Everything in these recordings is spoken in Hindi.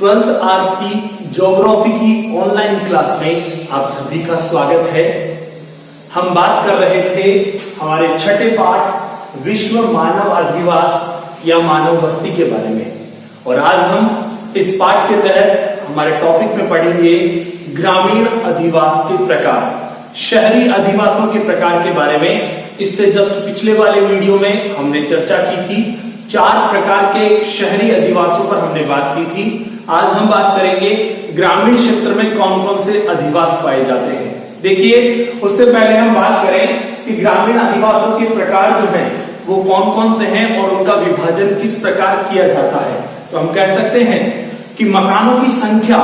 12th आर्ट्स की ज्योग्राफी की ऑनलाइन क्लास में आप सभी का स्वागत है। हम बात कर रहे थे हमारे छठे पाठ विश्व मानव अधिवास या मानव बस्ती के बारे में, और आज हम इस पाठ के तहत हमारे टॉपिक में पढ़ेंगे ग्रामीण अधिवास के प्रकार, शहरी अधिवासों के प्रकार के बारे में। इससे जस्ट पिछले वाले वीडियो में हमने चर्चा की थी, 4 प्रकार के शहरी अधिवासों पर हमने बात की थी। आज हम बात करेंगे ग्रामीण क्षेत्र में कौन कौन से अधिवास पाए जाते हैं। देखिए, उससे पहले हम बात करें कि ग्रामीण अधिवासों के प्रकार जो हैं वो कौन कौन से हैं और उनका विभाजन किस प्रकार किया जाता है। तो हम कह सकते हैं कि मकानों की संख्या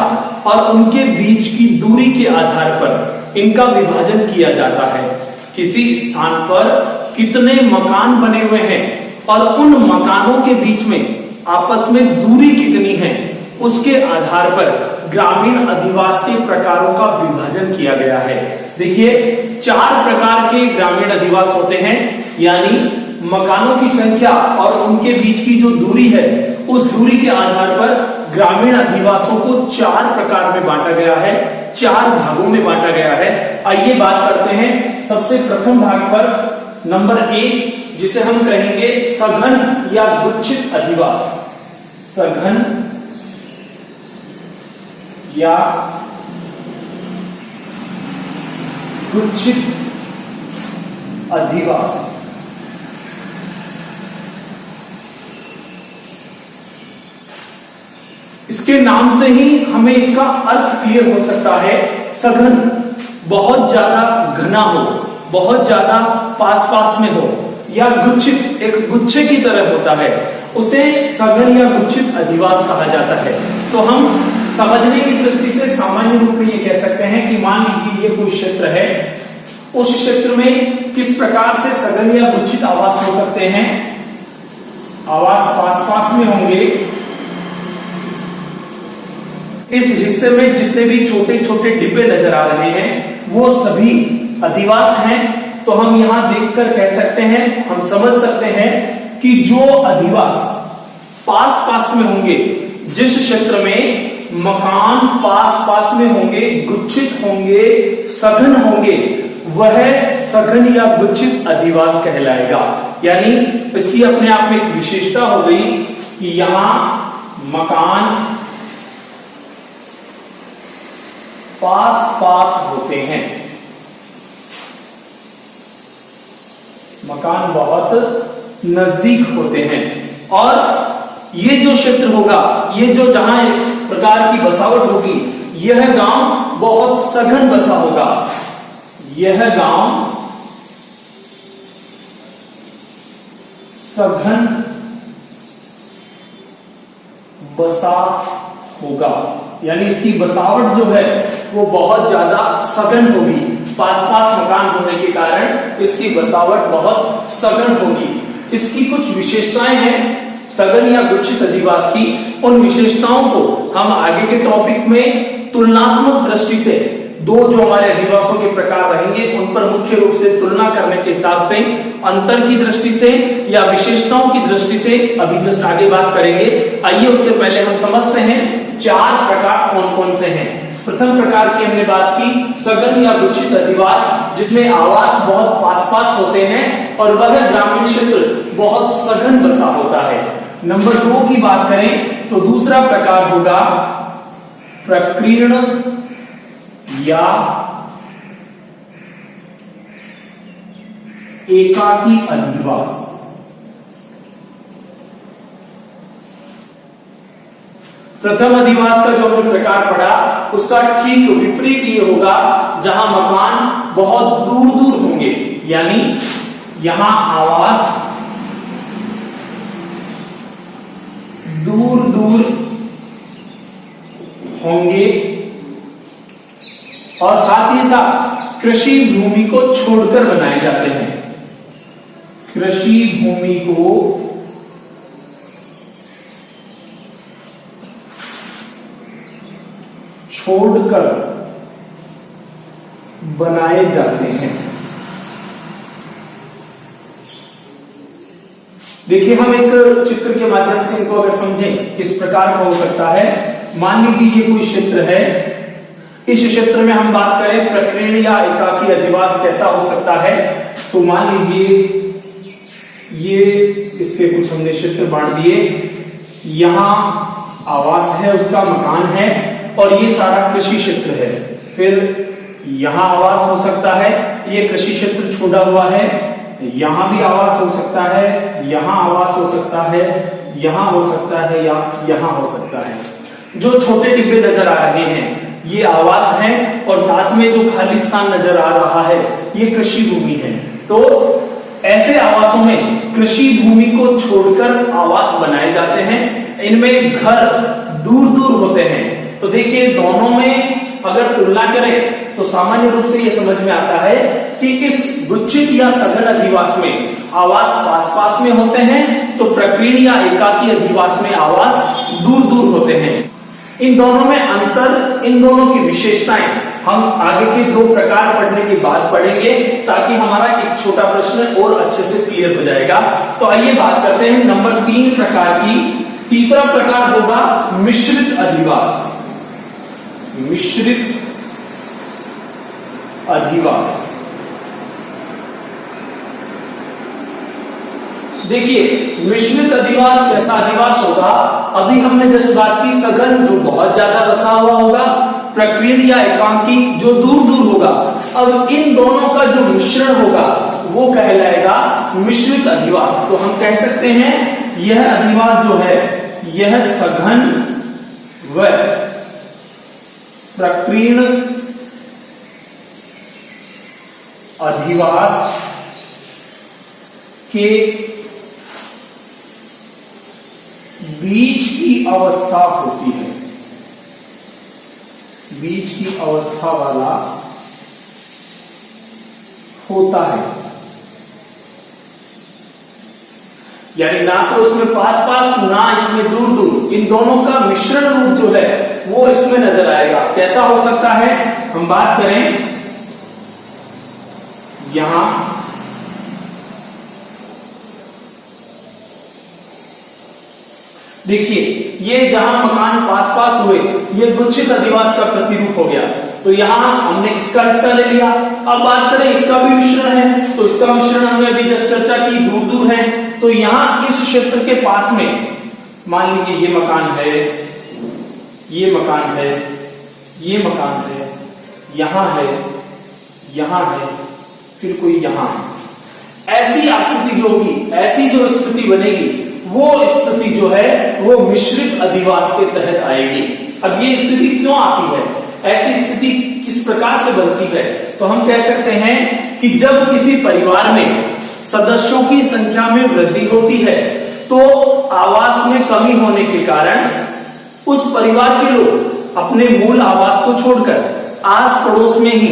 और उनके बीच की दूरी के आधार पर इनका विभाजन किया जाता है। किसी स्थान पर कितने मकान बने हुए हैं और उन मकानों के बीच में आपस में दूरी कितनी है, उसके आधार पर ग्रामीण अधिवास के प्रकारों का विभाजन किया गया है। देखिए, 4 प्रकार के ग्रामीण अधिवास होते हैं, यानी मकानों की संख्या और उनके बीच की जो दूरी है उस दूरी के आधार पर ग्रामीण अधिवासों को 4 प्रकार में बांटा गया है, 4 भागों में बांटा गया है। आइए बात करते हैं सबसे प्रथम भाग पर, नंबर 1, जिसे हम कहेंगे सघन या गुच्छित अधिवास। सघन या गुच्छित अधिवास। इसके नाम से ही हमें इसका अर्थ क्लियर हो सकता है। सघन बहुत ज्यादा घना हो, बहुत ज्यादा पास पास में हो, या गुच्छित एक गुच्छे की तरह होता है, उसे सघन या गुच्छित अधिवास कहा जाता है। तो हम समझने की दृष्टि से सामान्य रूप में ये कह सकते हैं कि मान लीजिए ये कोई क्षेत्र है, उस क्षेत्र में किस प्रकार से सघन या गुच्छित आवास हो सकते हैं। आवास पास पास में होंगे। इस हिस्से में जितने भी छोटे छोटे डिब्बे नजर आ रहे हैं वो सभी अधिवास हैं। तो हम यहां देखकर कह सकते हैं, हम समझ सकते हैं कि जो अधिवास पास पास में होंगे, जिस क्षेत्र में मकान पास पास में होंगे, गुच्छित होंगे, सघन होंगे, वह सघन या गुच्छित अधिवास कहलाएगा। यानी इसकी अपने आप में एक विशेषता हो गई कि यहां मकान पास पास होते हैं, मकान बहुत नजदीक होते हैं, और ये जो क्षेत्र होगा, ये जो जहां इस प्रकार की बसावट होगी, यह गांव बहुत सघन बसा होगा। यह गांव सघन बसा होगा, यानी इसकी बसावट जो है वो बहुत ज्यादा सघन होगी। पास पास मकान होने के कारण इसकी बसावट बहुत सघन होगी। इसकी कुछ विशेषताएं हैं सघन या गुच्छित अधिवास की। उन विशेषताओं को हम आगे के टॉपिक में तुलनात्मक दृष्टि से, 2 जो हमारे अधिवासों के प्रकार रहेंगे उन पर मुख्य रूप से तुलना करने के हिसाब से, अंतर की दृष्टि से या विशेषताओं की दृष्टि से अभी जस्ट आगे बात करेंगे। आइए उससे पहले हम समझते हैं 4 प्रकार कौन कौन से हैं। प्रथम प्रकार की हमने बात की सघन या गुच्छित अधिवास, जिसमें आवास बहुत पास पास होते हैं और वह ग्रामीण क्षेत्र बहुत सघन बसा होता है। नंबर 2 की बात करें तो दूसरा प्रकार होगा प्रकीर्ण या एकाकी अधिवास। प्रथम अधिवास का जो हमने प्रकार पढ़ा उसका ठीक विपरीत ये होगा, जहां मकान बहुत दूर दूर होंगे, यानी यहां आवास दूर दूर होंगे और साथ ही साथ कृषि भूमि को छोड़कर बनाए जाते हैं। कृषि भूमि को छोड़कर बनाए जाते हैं। देखिए, हम एक चित्र के माध्यम से इनको अगर समझें, किस प्रकार का हो सकता है। मान लीजिए ये कोई क्षेत्र है, इस क्षेत्र में हम बात करें प्रकीर्ण या एकाकी अधिवास कैसा हो सकता है, तो मान लीजिए ये इसके कुछ हमने क्षेत्र बांट दिए, यहां आवास है, उसका मकान है, और ये सारा कृषि क्षेत्र है। फिर यहां आवास हो सकता है, ये कृषि क्षेत्र छोड़ा हुआ है, यहां भी आवास हो सकता है, यहां आवास हो सकता है, यहां हो सकता है, या यहां हो सकता है। जो छोटे डिब्बे नजर आ रहे हैं ये आवास है, और साथ में जो खाली स्थान नजर आ रहा है ये कृषि भूमि है। तो ऐसे आवासों में कृषि भूमि को छोड़कर आवास बनाए जाते हैं, इनमें घर दूर दूर होते हैं। तो देखिए दोनों में अगर तुलना करें तो सामान्य रूप से यह समझ में आता है कि इस गुच्छित या सघन अधिवास में आवास पास पास में होते हैं, तो प्रकीर्ण या एकाकी अधिवास में आवास दूर दूर होते हैं। इन दोनों में अंतर, इन दोनों की विशेषताएं हम आगे के दो प्रकार पढ़ने के बाद पढ़ेंगे, ताकि हमारा एक छोटा प्रश्न और अच्छे से क्लियर हो जाएगा। तो आइए बात करते हैं नंबर 3 प्रकार की। तीसरा प्रकार होगा मिश्रित अधिवास। मिश्रित अधिवास, देखिए मिश्रित अधिवास कैसा अधिवास होगा। अभी हमने जैसे बात की सघन जो बहुत ज्यादा बसा हुआ होगा, प्रकीर्ण या एकाकी जो दूर दूर होगा। अब इन दोनों का जो मिश्रण होगा वो कहलाएगा मिश्रित अधिवास। तो हम कह सकते हैं यह अधिवास जो है यह सघन व प्रकीर्ण अधिवास के बीच की अवस्था होती है, बीच की अवस्था वाला होता है। यानी ना तो इसमें पास पास ना इसमें दूर दूर, इन दोनों का मिश्रण रूप जो है वो इसमें नजर आएगा। कैसा हो सकता है, हम बात करें यहां देखिए ये जहां मकान पास पास हुए ये गुच्छित अधिवास का प्रतिरूप हो गया। तो यहां हमने इसका हिस्सा ले लिया। अब बात करें इसका भी मिश्रण है, तो इसका मिश्रण हमने अभी जस्ट चर्चा की, दूर दूर है। तो यहां इस क्षेत्र के पास में मान लीजिए ये मकान है, ये मकान है, ये मकान है, यहां है, यहां है, फिर कोई यहां है। ऐसी आकृति जो होगी, ऐसी जो स्थिति बनेगी, वो स्थिति जो है वो मिश्रित अधिवास के तहत आएगी। अब ये स्थिति क्यों आती है, ऐसी स्थिति किस प्रकार से बनती है, तो हम कह सकते हैं कि जब किसी परिवार में सदस्यों की संख्या में वृद्धि होती है तो आवास में कमी होने के कारण उस परिवार के लोग अपने मूल आवास को छोड़कर आस पड़ोस में ही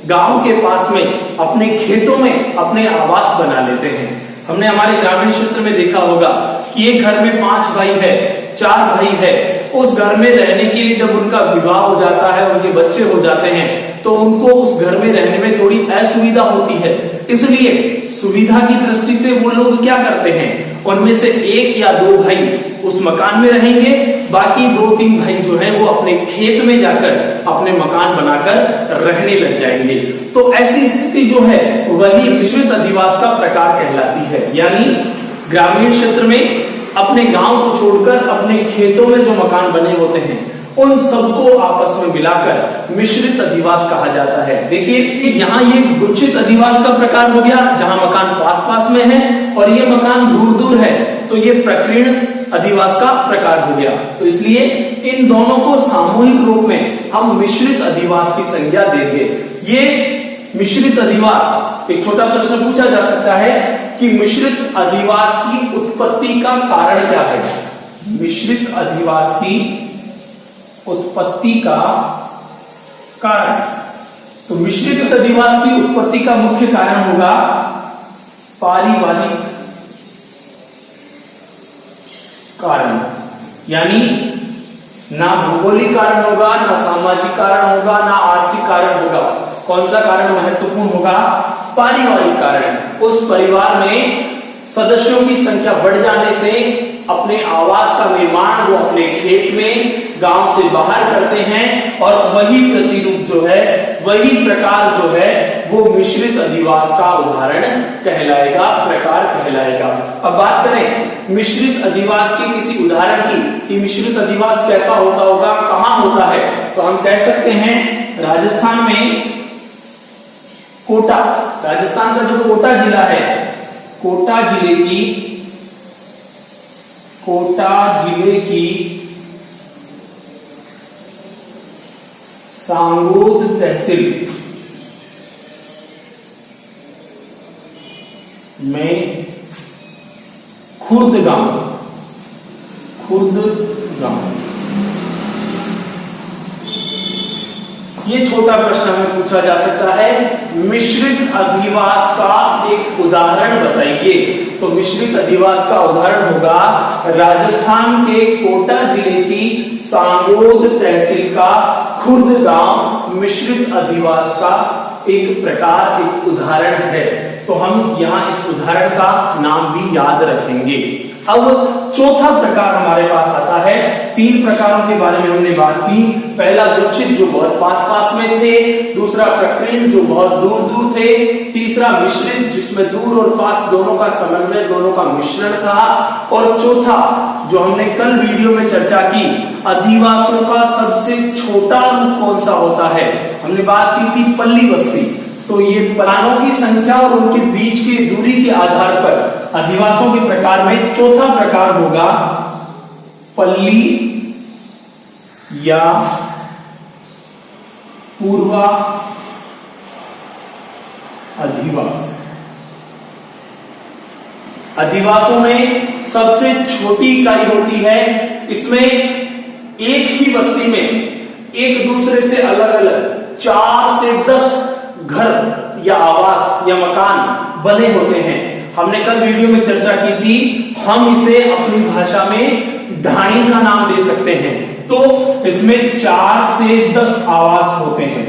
गांव के पास में अपने खेतों में अपने आवास बना लेते हैं। हमने हमारे ग्रामीण क्षेत्र में देखा होगा कि एक घर में 5 भाई है, 4 भाई है, उस घर में रहने के लिए जब उनका विवाह हो जाता है, उनके बच्चे हो जाते हैं, तो उनको उस घर में रहने में थोड़ी असुविधा होती है। इसलिए सुविधा की दृष्टि से वो लोग क्या करते हैं, उनमें से 1 या 2 भाई उस मकान में रहेंगे, बाकी 2-3 भाई जो है वो अपने खेत में जाकर अपने मकान बनाकर रहने लग जाएंगे। तो ऐसी स्थिति जो है वही मिश्रित अधिवास का प्रकार कहलाती है। यानी ग्रामीण क्षेत्र में अपने गांव को छोड़कर अपने खेतों में जो मकान बने होते हैं उन सबको आपस में मिलाकर मिश्रित अधिवास कहा जाता है। देखिए यहाँ ये गुच्छित अधिवास का प्रकार हो गया जहां मकान पास पास में है और ये मकान दूर दूर है, तो ये प्रकीर्ण अधिवास का प्रकार हो गया। तो इसलिए इन दोनों को सामूहिक रूप में हम मिश्रित अधिवास की संज्ञा देंगे। ये मिश्रित अधिवास, एक छोटा प्रश्न पूछा जा सकता है कि मिश्रित अधिवास की उत्पत्ति का कारण क्या है। मिश्रित अधिवास की उत्पत्ति का कारण, तो मिश्रित अधिवास की उत्पत्ति का मुख्य कारण होगा पारिवारिक कारण। यानी ना भौगोलिक कारण होगा, ना सामाजिक कारण होगा, ना आर्थिक कारण होगा। कौन सा कारण महत्वपूर्ण होगा, पारिवारिक कारण। उस परिवार में सदस्यों की संख्या बढ़ जाने से अपने आवास का निर्माण वो अपने खेत में, गांव से बाहर करते हैं और वही प्रतिरूप जो है, वही प्रकार जो है वो मिश्रित अधिवास का उदाहरण कहलाएगा, प्रकार कहलाएगा। अब बात करें मिश्रित अधिवास के किसी उदाहरण की कि मिश्रित अधिवास कैसा होता होगा, कहां होता है, तो हम कह सकते हैं राजस्थान में कोटा, राजस्थान का जो कोटा जिला है, कोटा जिले की सांगोद तहसील में खुर्द गांव ये छोटा प्रश्न हमें पूछा जा सकता है, मिश्रित अधिवास का एक उदाहरण बताइए। तो मिश्रित अधिवास का उदाहरण होगा राजस्थान के कोटा जिले की सांगोद तहसील का खुर्द गांव मिश्रित अधिवास का एक प्रकार, एक उदाहरण है। तो हम यहाँ इस उदाहरण का नाम भी याद रखेंगे। अब चौथा प्रकार हमारे पास आता है। 3 प्रकारों के बारे में हमने बात की। पहला गुच्छित जो बहुत पास में थे, दूसरा प्रकीर्ण जो बहुत दूर थे, तीसरा मिश्रित जिसमें दूर और पास दोनों का समन्वय, दोनों का मिश्रण था, और चौथा जो हमने कल वीडियो में चर्चा की, अधिवासों का सबसे छोटा रूप कौन सा होता है। हमने बात की थी पल्ली बस्ती। तो ये प्राणों की संख्या और उनके बीच की दूरी के आधार पर अधिवासों के प्रकार में चौथा प्रकार होगा पल्ली या पूर्वा अधिवास। अधिवासों में सबसे छोटी इकाई होती है। इसमें एक ही बस्ती में एक दूसरे से अलग अलग 4 से 10 घर या आवास या मकान बने होते हैं। हमने कल वीडियो में चर्चा की थी, हम इसे अपनी भाषा में ढाणी का नाम दे सकते हैं। तो इसमें 4 से 10 आवास होते हैं,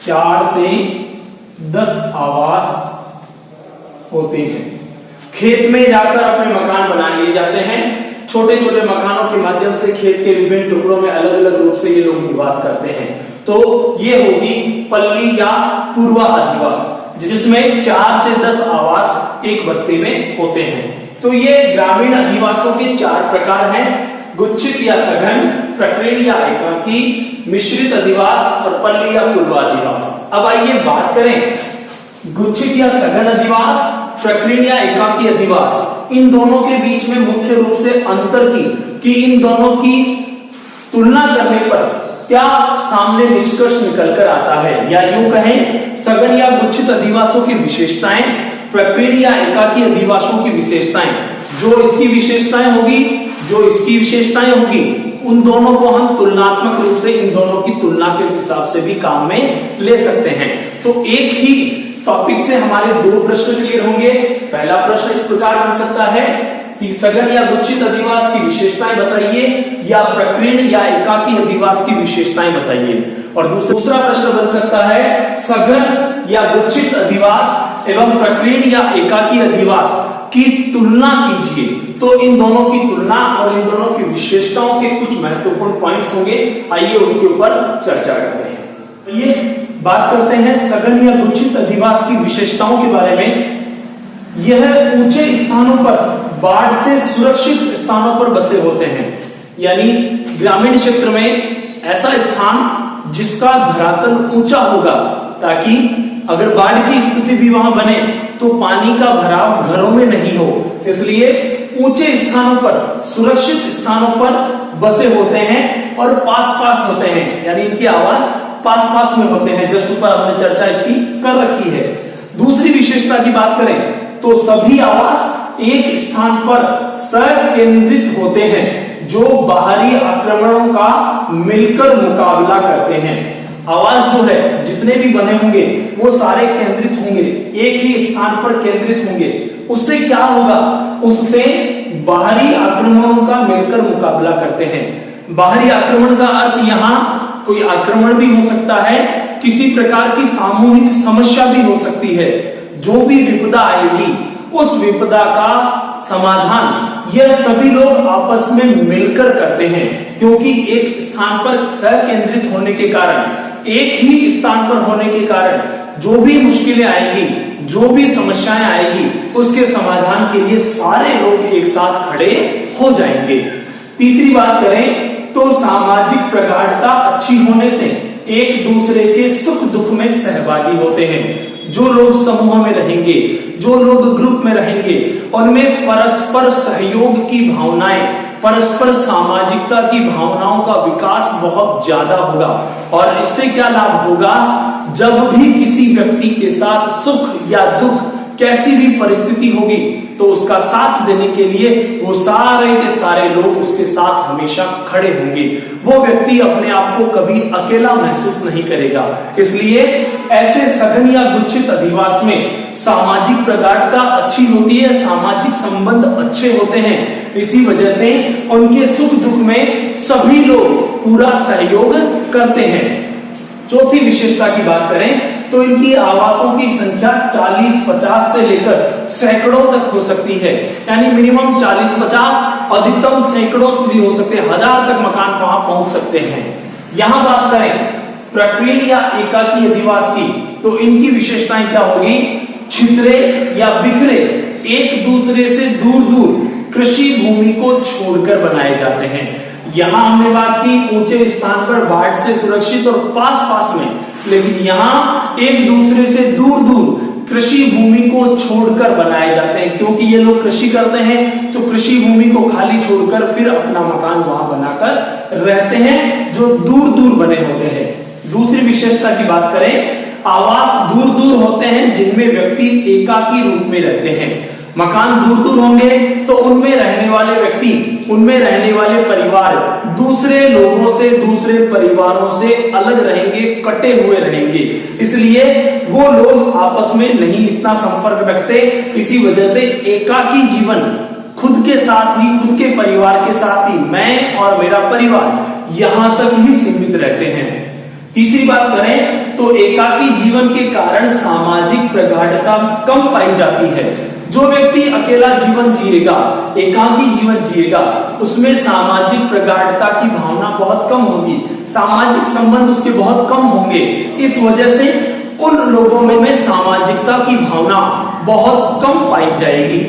4 से 10 आवास होते हैं। खेत में जाकर अपने मकान बना लिए जाते हैं। छोटे छोटे मकानों के माध्यम से खेत के विभिन्न टुकड़ों में अलग अलग रूप से ये लोग निवास करते हैं। तो ये होगी पल्ली या पूर्वा अधिवास, जिसमें 4 से 10 आवास एक बस्ती में होते हैं। तो ये ग्रामीण अधिवासों के 4 प्रकार हैं, गुच्छित या सघन, प्रकीर्ण या एकाकी, मिश्रित अधिवास और पल्ली या पूर्वा अधिवास। अब आइए बात करें गुच्छित या सघन अधिवास, प्रकीर्ण या एकाकी अधिवास, इन दोनों के बीच में मुख्य रूप से अंतर की कि इन दोनों की तुलना करने पर क्या सामने निष्कर्ष निकलकर आता है, या यूं कहें सघन या गुच्छित अधिवासों की विशेषताएं, प्रकीर्ण या एकाकी अधिवासों की विशेषताएं। जो इसकी विशेषताएं होगी, जो इसकी विशेषताएं होगी, उन दोनों को हम तुलनात्मक रूप से इन दोनों की तुलना के हिसाब से भी काम में ले सकते हैं। तो एक ही टॉपिक से हमारे 2 प्रश्न क्लियर होंगे। पहला प्रश्न इस प्रकार बन सकता है कि सघन या गुच्छित अधिवास की विशेषताएं बताइए, या प्रकीर्ण या एकाकी अधिवास की विशेषताएं बताइए। और दूसरा प्रश्न बन सकता है सघन या गुच्छित अधिवास एवं प्रकीर्ण या एकाकी अधिवास की तुलना कीजिए। तो इन दोनों की तुलना और इन दोनों की विशेषताओं के कुछ महत्वपूर्ण पॉइंट्स होंगे, आइए उनके ऊपर चर्चा करते हैं। तो ये बात करते हैं सघन या गुच्छित अधिवास की विशेषताओं के बारे में। यह ऊंचे स्थानों पर, बाढ़ से सुरक्षित स्थानों पर बसे होते हैं, यानी ग्रामीण क्षेत्र में ऐसा स्थान जिसका धरातल ऊंचा होगा, ताकि अगर बाढ़ की स्थिति भी वहां बने तो पानी का भराव घरों में नहीं हो। इसलिए ऊंचे स्थानों पर, सुरक्षित स्थानों पर बसे होते हैं और पास होते हैं, यानी इनके आवास पास में होते हैं। जस्ट ऊपर हमने चर्चा इसकी कर रखी है। दूसरी विशेषता की बात करें तो सभी आवास एक स्थान पर संकेंद्रित होते हैं, जो बाहरी आक्रमणों का मिलकर मुकाबला करते हैं। आवास जो है जितने भी बने होंगे वो सारे केंद्रित होंगे, एक ही स्थान पर केंद्रित होंगे। उससे क्या होगा, उससे बाहरी आक्रमणों का मिलकर मुकाबला करते हैं। बाहरी आक्रमण का अर्थ यहाँ कोई आक्रमण भी हो सकता है, किसी प्रकार की सामूहिक समस्या भी हो सकती है। जो भी विपदा आएगी उस विपदा का समाधान यह सभी लोग आपस में मिलकर करते हैं, क्योंकि एक स्थान पर संकेंद्रित होने के कारण, एक ही स्थान पर होने के कारण जो भी मुश्किलें आएगी, जो भी समस्याएं आएगी, उसके समाधान के लिए सारे लोग एक साथ खड़े हो जाएंगे। तीसरी बात करें तो सामाजिक प्रगाढ़ता अच्छी होने से एक दूसरे के सुख दुख में सहभागी होते हैं। जो लोग समूह में रहेंगे, जो लोग ग्रुप में रहेंगे, उनमें परस्पर सहयोग की भावनाएं, परस्पर सामाजिकता की भावनाओं का विकास बहुत ज्यादा होगा। और इससे क्या लाभ होगा, जब भी किसी व्यक्ति के साथ सुख या दुख कैसी भी परिस्थिति होगी तो उसका साथ देने के लिए वो सारे के सारे लोग उसके साथ हमेशा खड़े होंगे। वो व्यक्ति अपने आप को कभी अकेला महसूस नहीं करेगा। इसलिए ऐसे सघन या गुच्छित अधिवास में सामाजिक प्रगाढ़ता अच्छी होती है, सामाजिक संबंध अच्छे होते हैं। इसी वजह से उनके सुख दुख में सभी लोग पूरा सहयोग करते हैं। चौथी विशेषता की बात करें तो इनकी आवासों की संख्या 40-50 से लेकर सैकड़ों तक हो सकती है, यानी मिनिमम 40-50, अधिकतम सैकड़ों भी हो सकते हैं, 1000 तक मकान वहां पहुंच सकते हैं। यहां बात करें प्रकीर्ण या एकाकी अधिवास की तो इनकी विशेषताएं क्या होगी, छितरे या बिखरे एक दूसरे से दूर दूर कृषि भूमि को छोड़कर बनाए जाते हैं। यहां हमने बात की ऊंचे स्थान पर बाढ़ से सुरक्षित और पास पास में, लेकिन यहाँ एक दूसरे से दूर दूर कृषि भूमि को छोड़कर बनाए जाते हैं, क्योंकि ये लोग कृषि करते हैं तो कृषि भूमि को खाली छोड़कर फिर अपना मकान वहां बनाकर रहते हैं, जो दूर दूर बने होते हैं। दूसरी विशेषता की बात करें, आवास दूर दूर होते हैं जिनमें व्यक्ति एकाकी रूप में रहते हैं। मकान दूर दूर होंगे तो उनमें रहने वाले व्यक्ति, उनमें रहने वाले परिवार दूसरे लोगों से, दूसरे परिवारों से अलग रहेंगे, कटे हुए रहेंगे। इसलिए वो लोग आपस में नहीं इतना संपर्क रखते। इसी वजह से एकाकी जीवन खुद के साथ ही, खुद के परिवार के साथ ही, मैं और मेरा परिवार यहां तक ही सीमित रहते हैं। तीसरी बात करें तो एकाकी जीवन के कारण सामाजिक प्रगाढ़ता कम पाई जाती है। जो व्यक्ति अकेला जीवन जिएगा, एकाकी जीवन जिएगा, उसमें सामाजिक प्रगाढ़ता की भावना बहुत कम होगी, सामाजिक संबंध उसके बहुत कम होंगे। इस वजह से उन लोगों में सामाजिकता की भावना बहुत कम पाई जाएगी।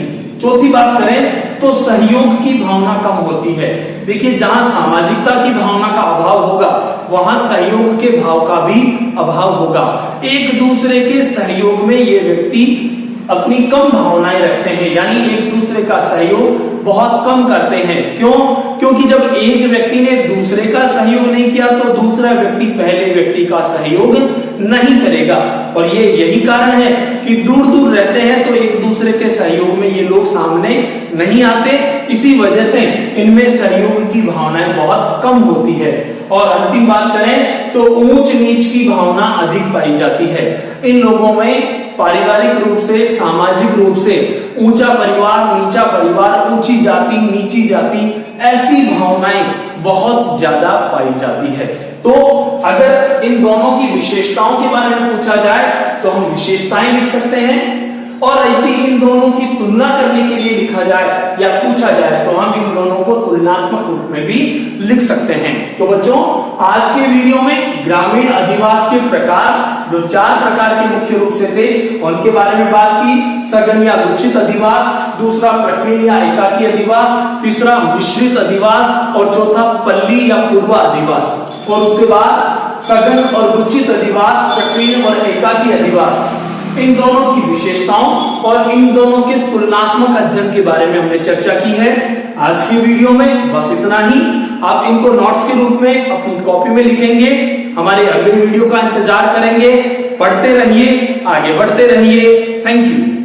चौथी बात करें तो सहयोग की भावना कम होती है। देखिए, जहां सामाजिकता की भावना का अभाव होगा वहां सहयोग के भाव का भी अभाव होगा। एक दूसरे के सहयोग में ये व्यक्ति अपनी कम भावनाएं रखते हैं, यानी एक दूसरे का सहयोग बहुत कम करते हैं। क्यों? क्योंकि जब एक व्यक्ति ने दूसरे का सहयोग नहीं किया तो दूसरा व्यक्ति पहले व्यक्ति का सहयोग नहीं करेगा। और ये यही कारण है कि दूर दूर रहते हैं तो एक दूसरे के सहयोग में ये लोग सामने नहीं आते। इसी वजह से इनमें सहयोग की भावनाएं बहुत कम होती है। और अंतिम बात करें तो ऊंच नीच की भावना अधिक पाई जाती है। इन लोगों में पारिवारिक रूप से, सामाजिक रूप से ऊंचा परिवार, नीचा परिवार, ऊंची जाति, नीची जाति, ऐसी भावनाएं बहुत ज्यादा पाई जाती है। तो अगर इन दोनों की विशेषताओं के बारे में पूछा जाए तो हम विशेषताएं लिख सकते हैं, और यदि इन दोनों की तुलना करने के लिए लिखा जाए या पूछा जाए तो हम इन दोनों को तुलनात्मक रूप में भी लिख सकते हैं। तो बच्चों, आज के वीडियो में ग्रामीण अधिवास के प्रकार, जो 4 प्रकार के मुख्य रूप से थे, उनके बारे में बात की। सघन या गुच्छित अधिवास, दूसरा प्रकीर्ण या एकाकी अधिवास, तीसरा मिश्रित अधिवास और चौथा पल्ली या पूर्वा अधिवास। और उसके बाद सघन और गुच्छित अधिवास, प्रकीर्ण और एकाकी अधिवास, इन दोनों की विशेषताओं और इन दोनों के तुलनात्मक अध्ययन के बारे में हमने चर्चा की है। आज के वीडियो में बस इतना ही। आप इनको नोट्स के रूप में अपनी कॉपी में लिखेंगे, हमारे अगले वीडियो का इंतजार करेंगे। पढ़ते रहिए, आगे बढ़ते रहिए। Thank you.